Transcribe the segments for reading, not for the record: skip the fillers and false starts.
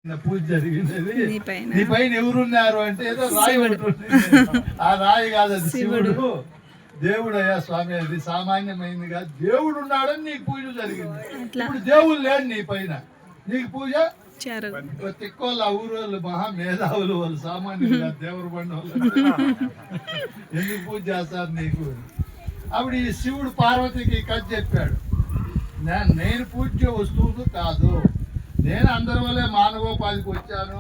పూజ జరిగింది. నీ పైన ఎవరున్నారు అంటే ఏదో రాయి ఉంటుంది. ఆ రాయి కాదు, అది శివుడు. దేవుడు అయ్యా స్వామి, అది సామాన్యమైంది కాదు. దేవుడు ఉన్నాడని నీకు పూజ జరిగింది. ఇప్పుడు దేవుడు లేడు నీ పైన, నీకు పూజ తిక్కోళ్ళు. ఆ ఊరు వాళ్ళు మహా మేధావులు, వాళ్ళు సామాన్యులు కాదు, దేవుడు బండి వాళ్ళు. ఎందుకు పూజ చేస్తారు నీకు? అప్పుడు ఈ శివుడు పార్వతికి కథ చెప్పాడు, నేను పూజ వస్తువులు కాదు, నేను అందరి వల్లే మానవోపాధికి వచ్చాను.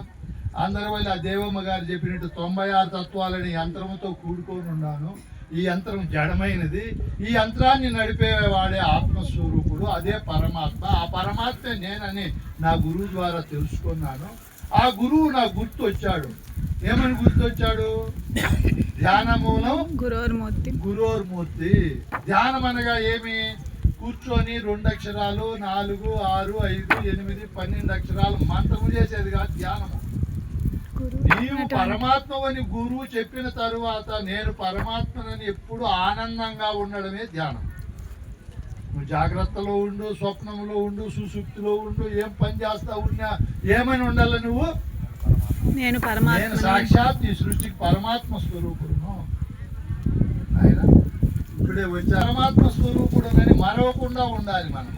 అందరి వల్ల ఆ దేవమ్మ గారు చెప్పినట్టు 96 తత్వాలని యంత్రంతో కూడుకొని ఉన్నాను. ఈ యంత్రం జడమైనది. ఈ యంత్రాన్ని నడిపేవాడే ఆత్మస్వరూపుడు, అదే పరమాత్మ. ఆ పరమాత్మ నేనని నా గురువు ద్వారా తెలుసుకున్నాను. ఆ గురువు నాకు గుర్తు వచ్చాడు. ఏమని గుర్తొచ్చాడు? ధ్యానమూలం గురోర్మూర్తి. ధ్యానం అనగా ఏమి? కూర్చొని 2 అక్షరాలు 4, 6, 5, 8, 12 అక్షరాలు మంత్రము చేసేది కాదు ధ్యానము. నీవు పరమాత్మని గురువు చెప్పిన తరువాత నేను పరమాత్మనని ఎప్పుడు ఆనందంగా ఉండడమే ధ్యానం. నువ్వు జాగ్రత్తలో ఉండు, స్వప్నంలో ఉండు, సుషుప్తిలో ఉండు, ఏం పని చేస్తా ఉన్నా ఏమని ఉండాలి నువ్వు? నేను సాక్షాత్ ఈ సృష్టికి పరమాత్మ స్వరూపుడును. ఆయన ఇప్పుడే వచ్చి పరమాత్మ స్వరూపుడు అని మరవకుండా ఉండాలి. మనం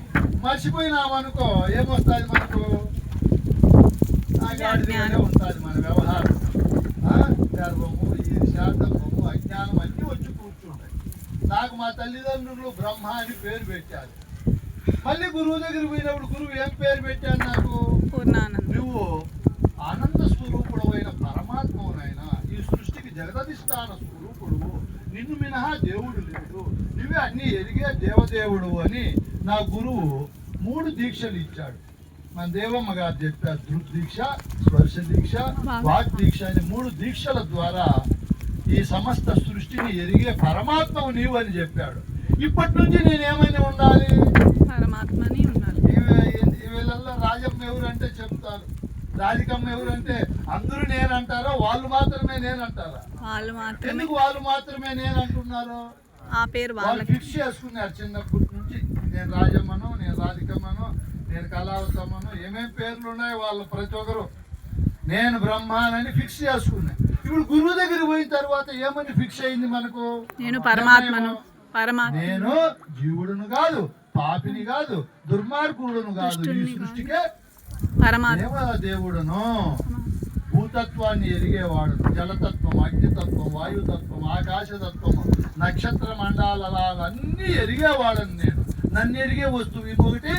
మర్చిపోయినామనుకో ఏమొస్తుంది మనకు? ఉంటుంది మన వ్యవహారం. గర్వము, ఈర్ష్యార్థము, అజ్ఞానం అన్నీ వచ్చి కూర్చుంటాయి. నాకు మా తల్లిదండ్రులు బ్రహ్మ అని పేరు పెట్టారు. మళ్ళీ గురువు దగ్గర పోయినప్పుడు గురువు ఏం పేరు పెట్టాడు నాకు? నువ్వు ఆనంద స్వరూపుడు అయిన పరమాత్మనైనా, ఈ సృష్టికి జగదధిష్టాన స్వరూపుడు, నిన్ను మినహా దేవుడు లేడు, నువ్వే అన్ని ఎరిగే దేవదేవుడు అని నా గురువు 3 దీక్షలు ఇచ్చాడు. మన దేవమ్మ గారు చెప్పారు, దృగ్దీక్ష, స్పర్శ దీక్ష, వాక్ దీక్ష అని 3 దీక్షల ద్వారా ఈ సమస్త సృష్టిని ఎరిగే పరమాత్మవు నీవు అని చెప్పాడు. ఇప్పటి నుంచి నేనేమైనా ఉండాలి? పరమాత్మని ఉండాలి. వీళ్ళల్లో రాజమ్మ ఎవరంటే చెప్తారు, రాధికమ్మ ఎవరంటే అందరూ నేనంటారో వాళ్ళు మాత్రమే నేనంటారా? ఎందుకు వాళ్ళు మాత్రమే నేనంటున్నారు? ఆ పేరు వాళ్ళు ఫిక్స్ చేసుకున్నారు చిన్నప్పటి నుంచి. నేను రాజమ్మను, నేను రాధికమ్మను, నేను కళావతమ్మను, ఏమేమి పేర్లు ఉన్నాయో వాళ్ళు ప్రతి ఒక్కరు నేను బ్రహ్మానని ఫిక్స్ చేసుకున్నాను. ఇప్పుడు గురువు దగ్గర పోయిన తర్వాత ఏమని ఫిక్స్ అయింది మనకు? నేను పరమాత్మను. నేను జీవుడును కాదు, పాపిని కాదు, దుర్మార్గుడును కాదు, ఈ సృష్టికే దేవుడును. భూతత్వాన్ని ఎరిగేవాడు, జలతత్వం, అగ్నితత్వం, వాయుతత్వం, ఆకాశతత్వం, నక్షత్ర మండలాలన్నీ ఎరిగేవాడని నేను. నన్ను ఎరిగే వస్తువు ఇంకొకటి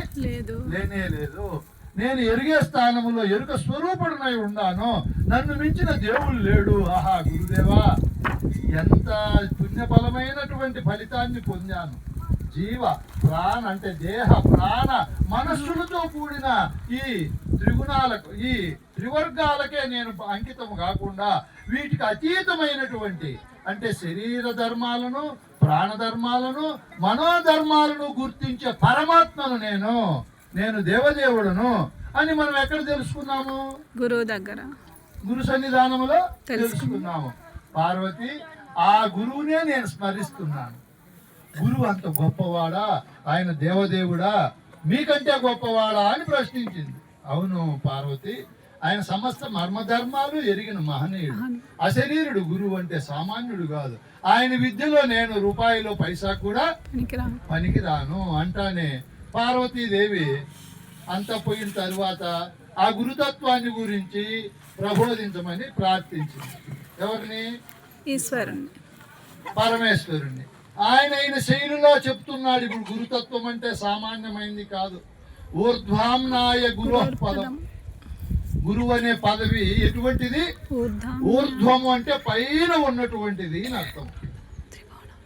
లేనే లేదు. నేను ఎరిగే స్థానములో ఎరుక స్వరూపుడునై ఉన్నాను. నన్ను మించిన దేవుడు లేడు. ఆహా గురుదేవా, ఎంత పుణ్యబలమైనటువంటి ఫలితాన్ని పొందాను. జీవ ప్రాణ అంటే దేహ ప్రాణ మనస్సులతో కూడిన ఈ త్రిగుణాలకు, ఈ త్రివర్గాలకే నేను అంకితం కాకుండా వీటికి అతీతమైనటువంటి అంటే శరీర ధర్మాలను, ప్రాణధర్మాలను, మనోధర్మాలను గుర్తించే పరమాత్మను నేను దేవదేవుడును అని మనం ఎక్కడ తెలుసుకున్నాము? గురువు దగ్గర, గురు సన్నిధానములో తెలుసుకున్నాము. పార్వతి, ఆ గురువునే నేను స్మరిస్తున్నాను. గురువు అంత గొప్పవాడా? ఆయన దేవదేవుడా? మీకంటే గొప్పవాడా అని ప్రశ్నించింది. అవును పార్వతి, ఆయన సమస్త మర్మధర్మాలు ఎరిగిన మహనీయుడు, అశరీరుడు. గురువు అంటే సామాన్యుడు కాదు. ఆయన విద్యలో నేను రూపాయిలో పైసా కూడా పనికిరాను అంటానే పార్వతీదేవి అంత పోయిన తరువాత ఆ గురుతత్వాన్ని గురించి ప్రబోధించమని ప్రార్థించింది. ఎవరిని? ఈశ్వరుణ్ణి, పరమేశ్వరుణ్ణి. ఆయన శైలిలో చెప్తున్నాడు. ఇప్పుడు గురుతత్వం అంటే సామాన్యమైంది కాదు. ఊర్ధ్వాంనాయ గురోపదం. గురువు అనే పదవి ఎటువంటిది? ఊర్ధ్వము అంటే పైన ఉన్నటువంటిది అని అర్థం.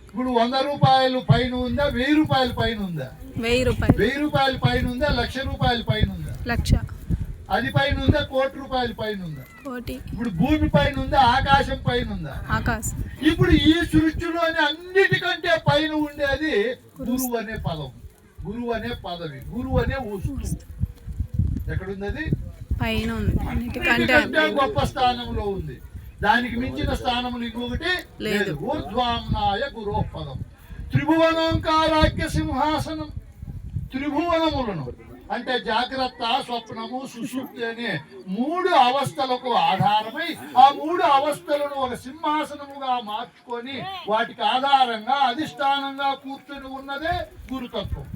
ఇప్పుడు 100 రూపాయలు పైన ఉందా? 1000 రూపాయలు పైన ఉందా? 1000 రూపాయలు పైన ఉందా? 1,00,000 రూపాయలు పైన ఉందా? 1,00,000. అది పైన ఉందా? 1,00,00,000 రూపాయలు పైన ఉందా? ఇప్పుడు భూమి పైన ఉందా? ఆకాశం పైన ఉందా? ఆకాశం. ఇప్పుడు ఈ సృష్టిలోని అన్నిటికంటే పైన ఉండేది గురువు అనే పదం, గురువు అనే పదవి, గురువు అనే వస్తువు. ఎక్కడుంది? అది పైన ఉంది, గొప్ప స్థానంలో ఉంది. దానికి మించిన స్థానములు ఇంకొకటి లేదు. ఊర్ధ్వాంనాయ గురోపదం. త్రిభువనంకారాఖ్య సింహాసనం. త్రిభువనములను అంటే జాగ్రత్త, స్వప్నము, సుషుప్తి అనే 3 అవస్థలకు ఆధారమై ఆ 3 అవస్థలను ఒక సింహాసనముగా మార్చుకొని వాటికి ఆధారంగా అధిష్టానంగా కూర్చొని ఉన్నదే గురుతత్వం.